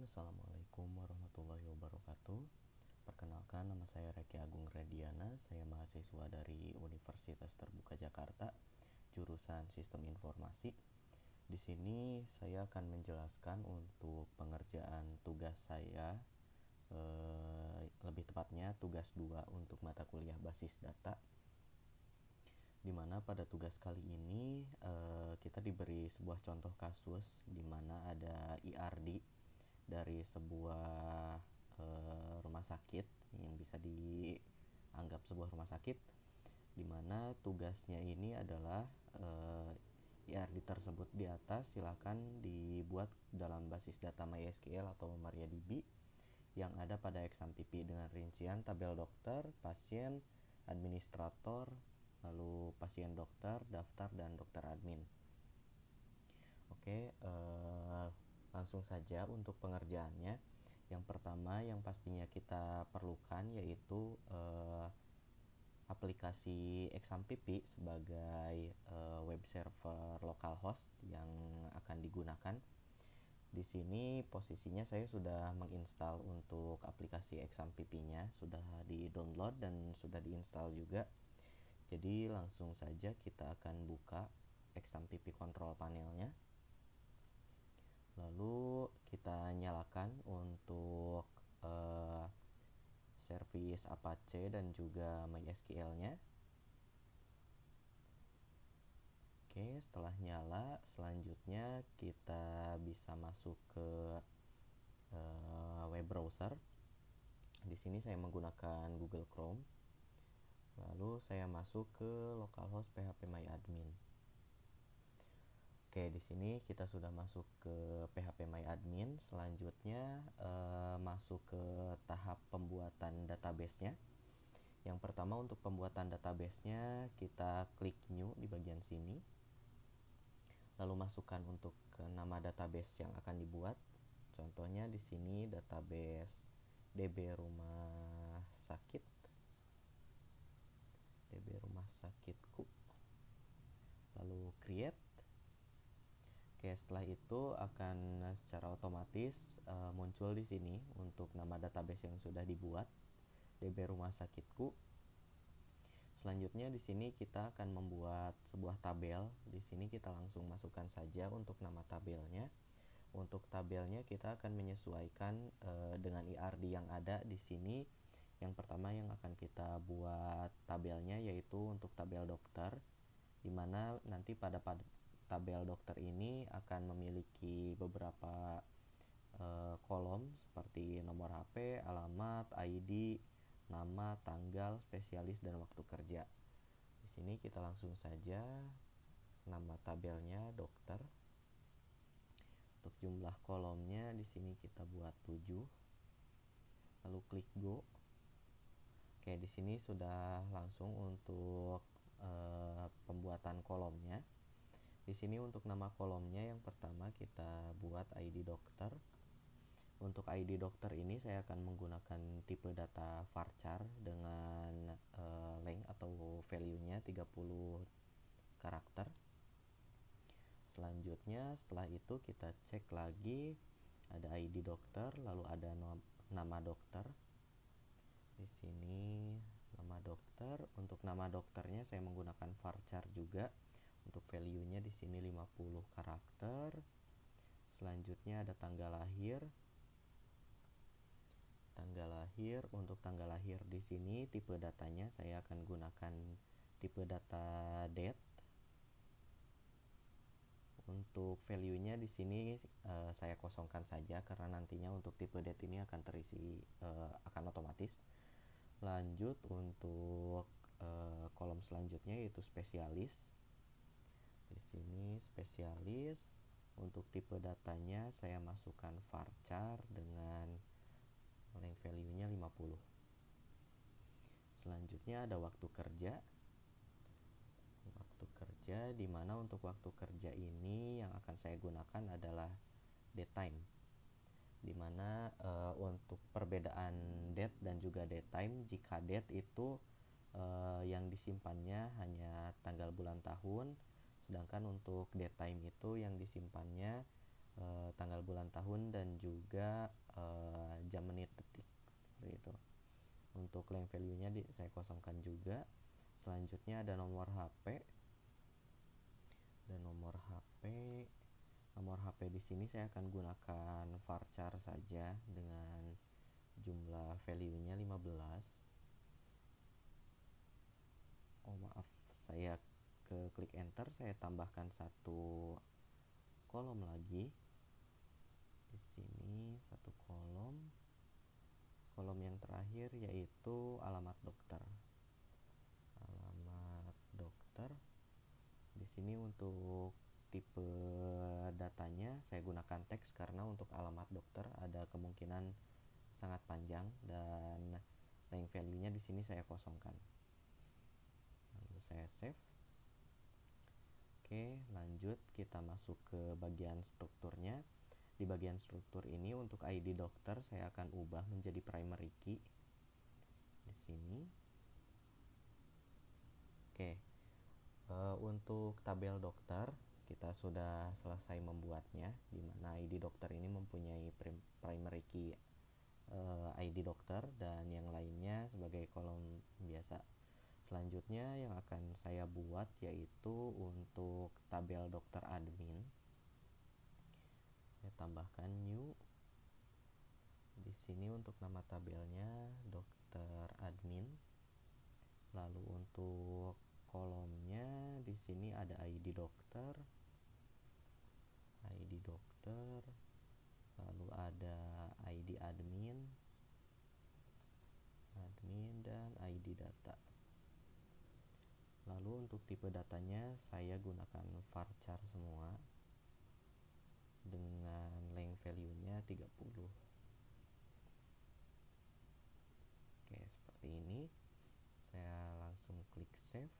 Assalamualaikum warahmatullahi wabarakatuh. Perkenalkan, nama saya Reki Agung Radiana. Saya mahasiswa dari Universitas Terbuka Jakarta, jurusan Sistem Informasi. Di sini saya akan menjelaskan untuk pengerjaan tugas saya, lebih tepatnya tugas 2 untuk mata kuliah basis data. Dimana pada tugas kali ini kita diberi sebuah contoh kasus di mana ada IRD dari sebuah rumah sakit yang bisa dianggap sebuah rumah sakit, di mana tugasnya ini adalah IRD tersebut di atas silakan dibuat dalam basis data MySQL atau MariaDB yang ada pada XAMPP dengan rincian tabel dokter, pasien, administrator, lalu pasien dokter, daftar, dan dokter admin. Oke, langsung saja untuk pengerjaannya. Yang pertama yang pastinya kita perlukan yaitu aplikasi XAMPP sebagai web server localhost yang akan digunakan. Di sini posisinya saya sudah menginstal untuk aplikasi XAMPP-nya, sudah di-download dan sudah diinstal juga. Jadi langsung saja kita akan buka XAMPP control panelnya. Lalu kita nyalakan untuk service Apache dan juga MySQL-nya. Oke, setelah nyala, selanjutnya kita bisa masuk ke web browser. Di sini saya menggunakan Google Chrome. Lalu saya masuk ke localhost phpMyAdmin. Oke, di sini kita sudah masuk ke phpMyAdmin. Selanjutnya masuk ke tahap pembuatan database-nya. Yang pertama untuk pembuatan database-nya kita klik new di bagian sini. Lalu masukkan untuk nama database yang akan dibuat. Contohnya di sini database DB rumah sakit. DB rumah sakitku. Lalu create. Oke, setelah itu akan secara otomatis muncul di sini untuk nama database yang sudah dibuat, DB rumah sakitku. Selanjutnya di sini kita akan membuat sebuah tabel. Di sini kita langsung masukkan saja untuk nama tabelnya. Untuk tabelnya kita akan menyesuaikan dengan IRD yang ada di sini. Yang pertama yang akan kita buat tabelnya yaitu untuk tabel dokter, di mana nanti pada tabel dokter ini akan memiliki beberapa kolom seperti nomor HP, alamat, ID, nama, tanggal, spesialis, dan waktu kerja. Di sini kita langsung saja nama tabelnya dokter. Untuk jumlah kolomnya di sini kita buat 7. Lalu klik go. Oke, di sini sudah langsung untuk pembuatan kolomnya. Di sini untuk nama kolomnya yang pertama kita buat ID dokter. Untuk ID dokter ini saya akan menggunakan tipe data varchar dengan length atau value-nya 30 karakter. Selanjutnya setelah itu kita cek lagi ada ID dokter, lalu ada nama dokter. Di sini nama dokter. Untuk nama dokternya saya menggunakan varchar juga. Untuk value-nya di sini 50 karakter. Selanjutnya ada tanggal lahir. Tanggal lahir, untuk tanggal lahir di sini tipe datanya saya akan gunakan tipe data date. Untuk value-nya di sini saya kosongkan saja karena nantinya untuk tipe date ini akan terisi akan otomatis. Lanjut untuk kolom selanjutnya yaitu spesialis. Di sini spesialis, untuk tipe datanya saya masukkan varchar dengan length value-nya 50. Selanjutnya ada waktu kerja. Waktu kerja, di mana untuk waktu kerja ini yang akan saya gunakan adalah date time. Di mana untuk perbedaan date dan juga date time, jika date itu yang disimpannya hanya tanggal bulan tahun, sedangkan untuk date time itu yang disimpannya tanggal tanggal, bulan, tahun, dan juga jam, menit, detik, seperti itu. Untuk length value-nya saya kosongkan juga. Selanjutnya ada nomor HP. Nomor HP di sini saya akan gunakan varchar saja dengan jumlah value-nya 15. Oh maaf, saya klik enter, saya tambahkan satu kolom lagi. Di sini satu kolom yang terakhir yaitu alamat dokter. Di sini untuk tipe datanya saya gunakan teks karena untuk alamat dokter ada kemungkinan sangat panjang, dan length value-nya di sini saya kosongkan. Lalu saya save. Oke, lanjut kita masuk ke bagian strukturnya. Di bagian struktur ini untuk ID dokter saya akan ubah menjadi primary key di sini. Oke. Untuk tabel dokter kita sudah selesai membuatnya, di mana ID dokter ini mempunyai primary key ID dokter dan yang lainnya sebagai kolom biasa. Selanjutnya yang akan saya buat yaitu untuk tabel dokter admin. Saya tambahkan new. Di sini untuk nama tabelnya dokter admin. Lalu untuk kolomnya di sini ada ID dokter, lalu ada ID admin, dan ID data. Lalu untuk tipe datanya saya gunakan varchar semua dengan length value-nya 30. Oke, seperti ini. Saya langsung klik save.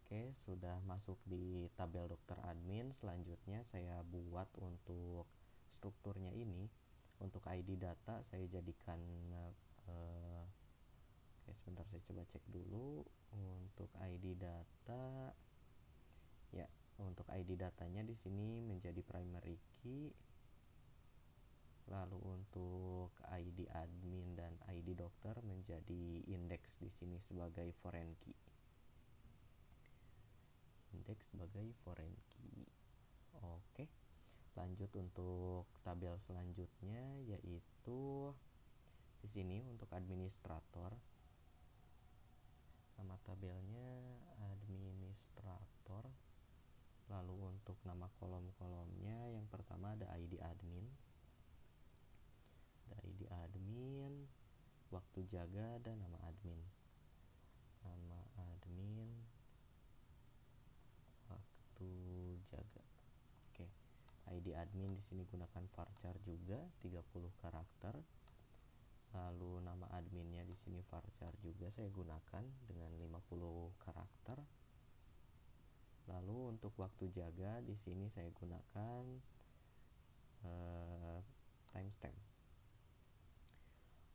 Oke, sudah masuk di tabel dokter admin. Selanjutnya saya buat untuk strukturnya ini. Untuk ID data saya jadikan oke, sebentar saya coba cek dulu. Untuk ID data, ya, untuk ID datanya di sini menjadi primary key. Lalu untuk ID admin dan ID dokter menjadi index di sini sebagai foreign key. Oke. Lanjut untuk tabel selanjutnya yaitu di sini untuk administrator. Nama tabelnya administrator. Lalu untuk nama kolom-kolomnya yang pertama ada ID admin. Waktu jaga dan nama admin. Waktu jaga. Oke. ID admin di sini gunakan varchar juga 30 karakter. Lalu nama adminnya di sini varchar juga saya gunakan dengan 50 karakter. Lalu untuk waktu jaga di sini saya gunakan timestamp.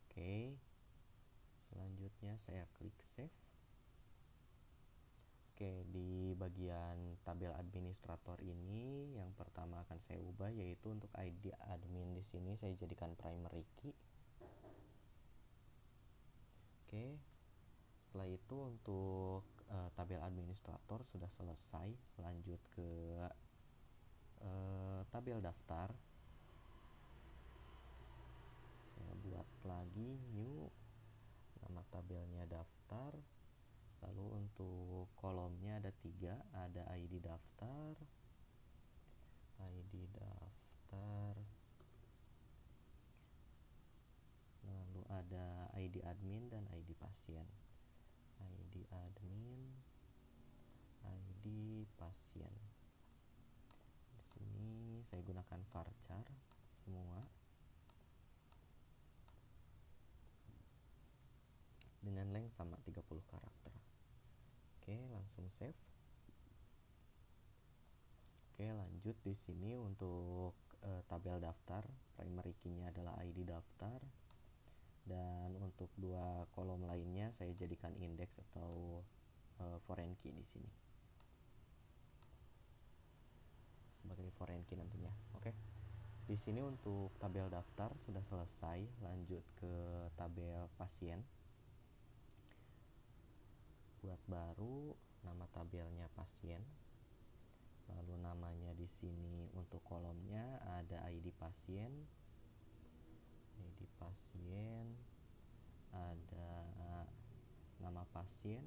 Oke. Selanjutnya saya klik save. Oke, di bagian tabel administrator ini yang pertama akan saya ubah yaitu untuk ID admin di sini saya jadikan primary key. Oke. Setelah itu untuk tabel administrator sudah selesai. Lanjut ke tabel daftar. Saya buat lagi new. Nama tabelnya daftar. Lalu untuk kolomnya ada 3, ada ID daftar, lalu ada ID admin dan ID pasien. ID admin, ID pasien. Di sini saya gunakan varchar semua dengan length sama 30 karakter. Oke, langsung save. Oke, lanjut di sini untuk tabel daftar, primary key-nya adalah ID daftar, dan untuk dua kolom lainnya saya jadikan index atau foreign key di sini sebagai foreign key nantinya. Oke. Di sini untuk tabel daftar sudah selesai, lanjut ke tabel pasien. Buat baru, nama tabelnya pasien. Lalu namanya di sini untuk kolomnya ada ID pasien. ID pasien, ada nama pasien,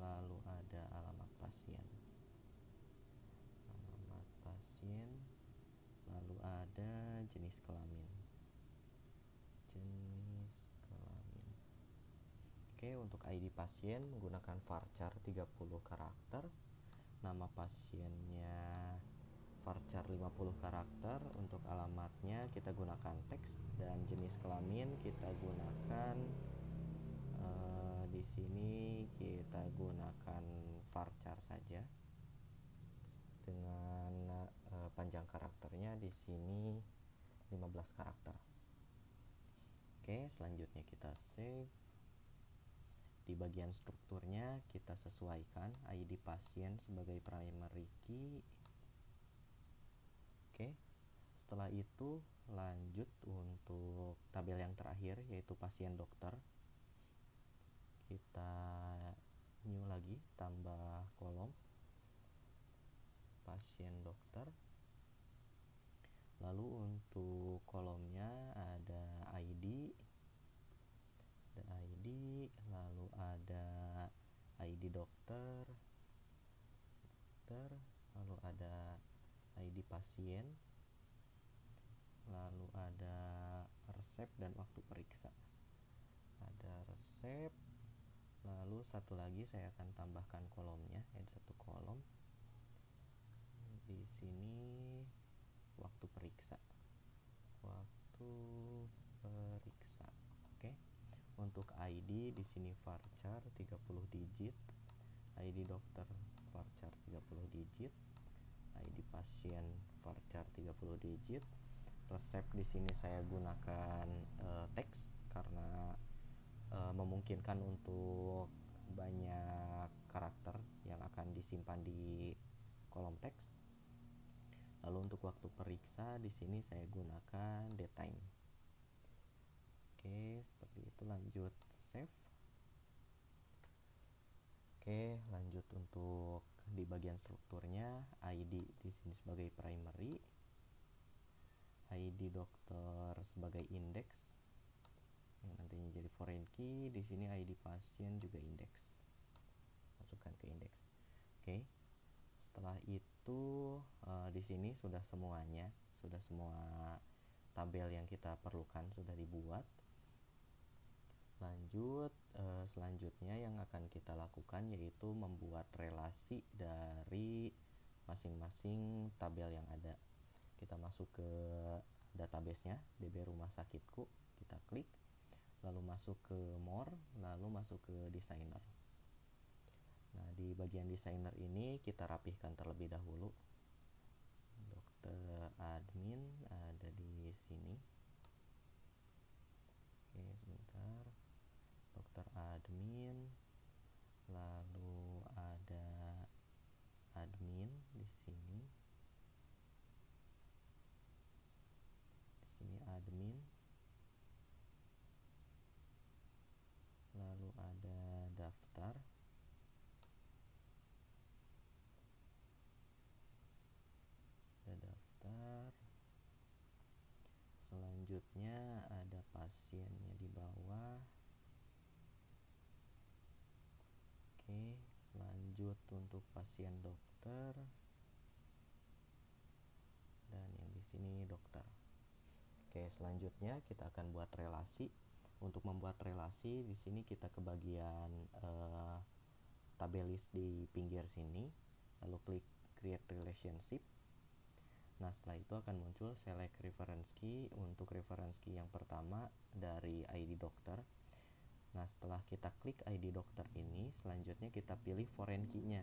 lalu ada alamat pasien, lalu ada jenis kelamin. Oke, untuk ID pasien menggunakan varchar 30 karakter, nama pasiennya varchar 50 karakter, untuk alamatnya kita gunakan teks, dan jenis kelamin kita gunakan di sini kita gunakan varchar saja dengan panjang karakternya di sini 15 karakter. Oke, selanjutnya kita save. Di bagian strukturnya kita sesuaikan ID pasien sebagai primary key. Oke. Setelah itu lanjut untuk tabel yang terakhir, yaitu pasien dokter. Kita new lagi, tambah kolom pasien dokter. Lalu untuk kolomnya ada ID, lalu ada ID dokter, lalu ada ID pasien, lalu ada resep dan waktu periksa. Ada resep, lalu satu lagi saya akan tambahkan kolomnya, add satu kolom. Di sini waktu periksa. Oke. Untuk ID di sini varchar 30 digit, ID dokter varchar 30 digit, ID pasien varchar 30 digit. Resep di sini saya gunakan teks karena memungkinkan untuk banyak karakter yang akan disimpan di kolom teks. Lalu untuk waktu periksa di sini saya gunakan datetime. Oke, seperti itu. Lanjut save. Oke, lanjut untuk di bagian strukturnya ID di sini sebagai primary, ID dokter sebagai index yang nantinya jadi foreign key. Di sini ID pasien juga index, masukkan ke index. Oke. Setelah itu di sini sudah semuanya, sudah semua tabel yang kita perlukan sudah dibuat. Lanjut, selanjutnya yang akan kita lakukan yaitu membuat relasi dari masing-masing tabel yang ada. Kita masuk ke database-nya, DB Rumah Sakitku, kita klik, lalu masuk ke More, lalu masuk ke Designer. Nah, di bagian Designer ini kita rapihkan terlebih dahulu. Dokter admin ada di sini. Oke, sebentar. Dokter admin, lalu ada admin di sini. Di sini admin. Lalu ada daftar. Selanjutnya ada pasiennya di bawah. Oke, lanjut untuk pasien dokter, dan yang di sini dokter. Oke, selanjutnya kita akan buat relasi. Untuk membuat relasi di sini kita ke bagian tabel list di pinggir sini, lalu klik create relationship. Nah, setelah itu akan muncul select reference key. Untuk reference key yang pertama dari ID dokter. Nah, setelah kita klik ID dokter ini, selanjutnya kita pilih foreign key-nya.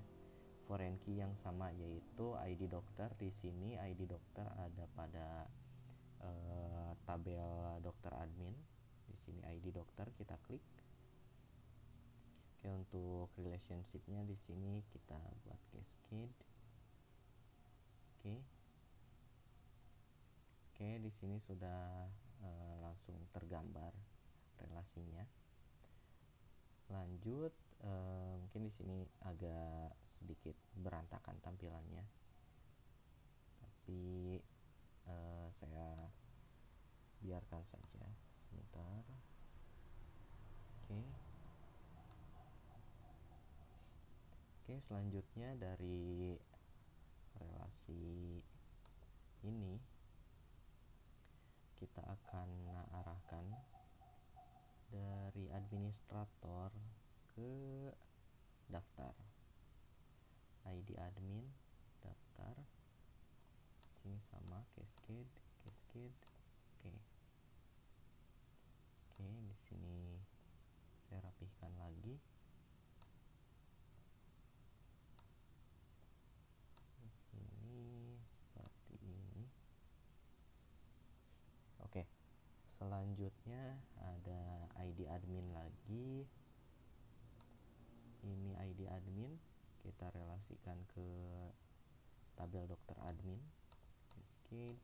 Foreign key yang sama yaitu ID dokter. Di sini ID dokter ada pada tabel dokter admin. Di sini ID dokter kita klik. Oke, untuk relationshipnya di sini kita buat cascade. Oke, di sini sudah langsung tergambar relasinya. Lanjut, mungkin di sini agak sedikit berantakan tampilannya, tapi saya biarkan saja sebentar. Oke, selanjutnya dari relasi ini kita akan arahkan dari administrator ke daftar. ID admin, daftar. Sini sama cascade. Oke, di sini saya rapihkan lagi. Di sini seperti ini. Oke. Selanjutnya ada ID admin lagi. Ini ID admin, kita relasikan ke tabel dokter admin. Cascade.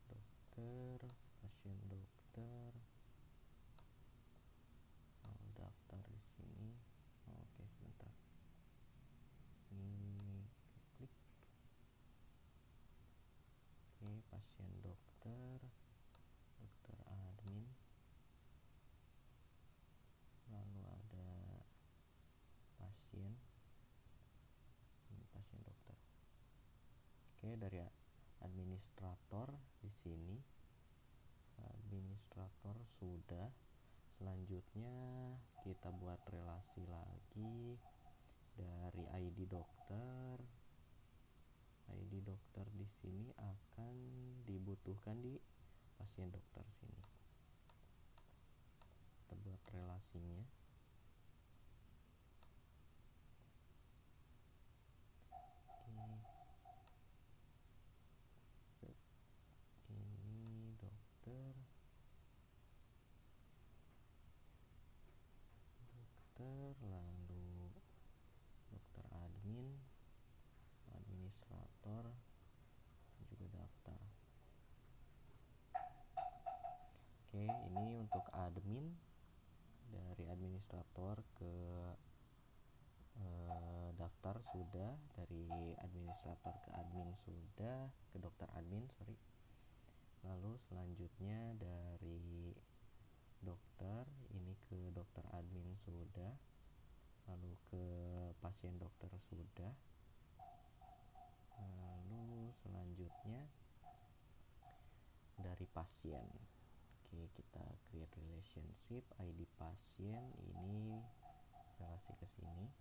Dokter, pasien dokter. Daftar di sini. Oke, sebentar. Ini klik. Pasien dokter admin. Lalu ada pasien. Ini pasien dokter. Oke, dari administrator di sini. Administrator sudah. Selanjutnya kita buat relasi lagi dari ID dokter. ID dokter di sini akan dibutuhkan di pasien dokter sini. Kita buat relasinya. Ini dokter, lalu dokter admin, administrator, juga daftar. Oke, ini untuk admin, dari administrator ke daftar sudah, dari administrator ke admin sudah, ke dokter admin lalu selanjutnya dari dokter ini ke dokter admin sudah, lalu ke pasien dokter sudah, lalu selanjutnya dari pasien. Oke, kita create relationship ID pasien, ini relasi ke sini.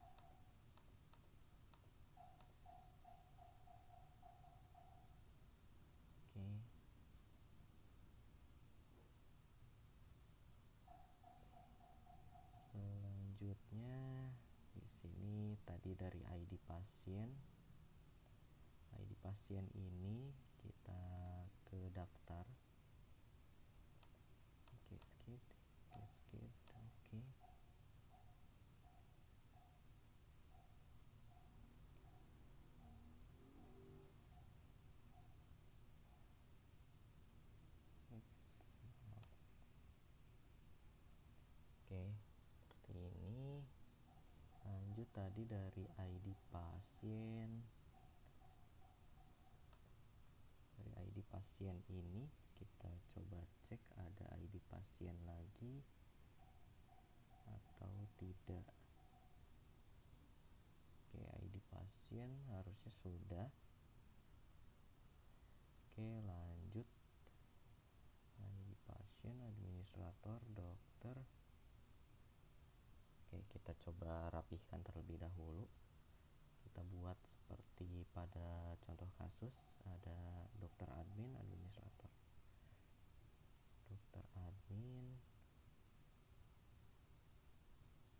Selanjutnya di sini tadi dari ID pasien. ID pasien ini kita ke daftar. Cascade. Oke. Oke, seperti ini. Lanjut tadi dari ID pasien. Dari ID pasien ini kita coba cek ada ID pasien lagi atau tidak. Oke, ID pasien harusnya sudah. Oke, lanjut. ID pasien, administrator, dokter. Oke, kita coba rapihkan terlebih dahulu. Kita buat seperti pada contoh kasus, ada dokter admin, administrator. Dokter admin,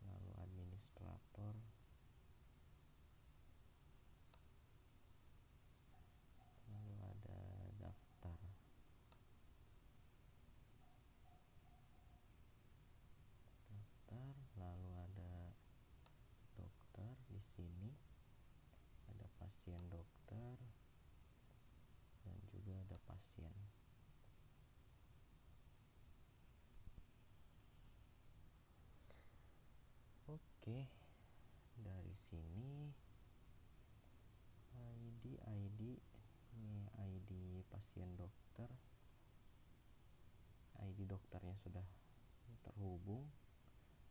lalu administrator, lalu ada daftar. dokter, dan juga ada pasien. Oke, dari sini ID ini ID pasien dokter, ID dokternya sudah terhubung,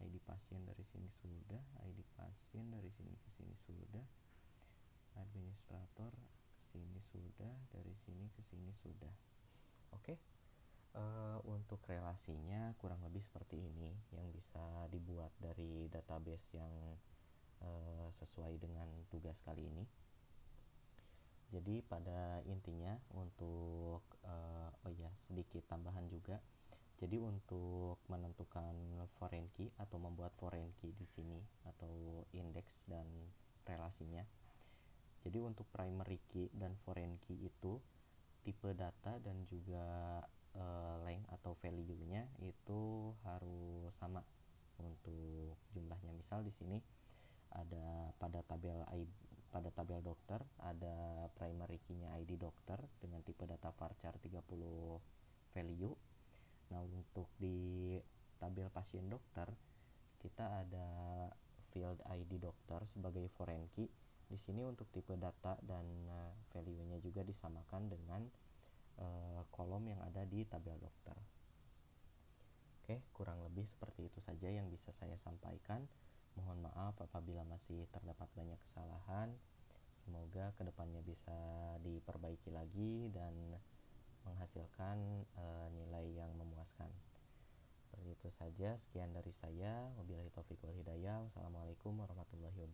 ID pasien dari sini sudah, ID pasien dari sini ke sini sudah, administrator ke sini sudah, dari sini ke sini sudah. Oke. Untuk relasinya kurang lebih seperti ini yang bisa dibuat dari database yang sesuai dengan tugas kali ini. Jadi pada intinya untuk sedikit tambahan juga. Jadi untuk menentukan foreign key atau membuat foreign key di sini atau indeks dan relasinya. Jadi untuk primary key dan foreign key itu tipe data dan juga length atau value-nya itu harus sama untuk jumlahnya. Misal di sini ada pada tabel dokter ada primary key-nya ID dokter dengan tipe data varchar 30 value. Nah, untuk di tabel pasien dokter kita ada field ID dokter sebagai foreign key. Di sini untuk tipe data dan value-nya juga disamakan dengan kolom yang ada di tabel dokter. Oke, kurang lebih seperti itu saja yang bisa saya sampaikan. Mohon maaf apabila masih terdapat banyak kesalahan. Semoga kedepannya bisa diperbaiki lagi dan menghasilkan nilai yang memuaskan. Seperti itu saja, sekian dari saya. Wabillahi taufiq wal hidayah. Wassalamualaikum warahmatullahi wabarakatuh.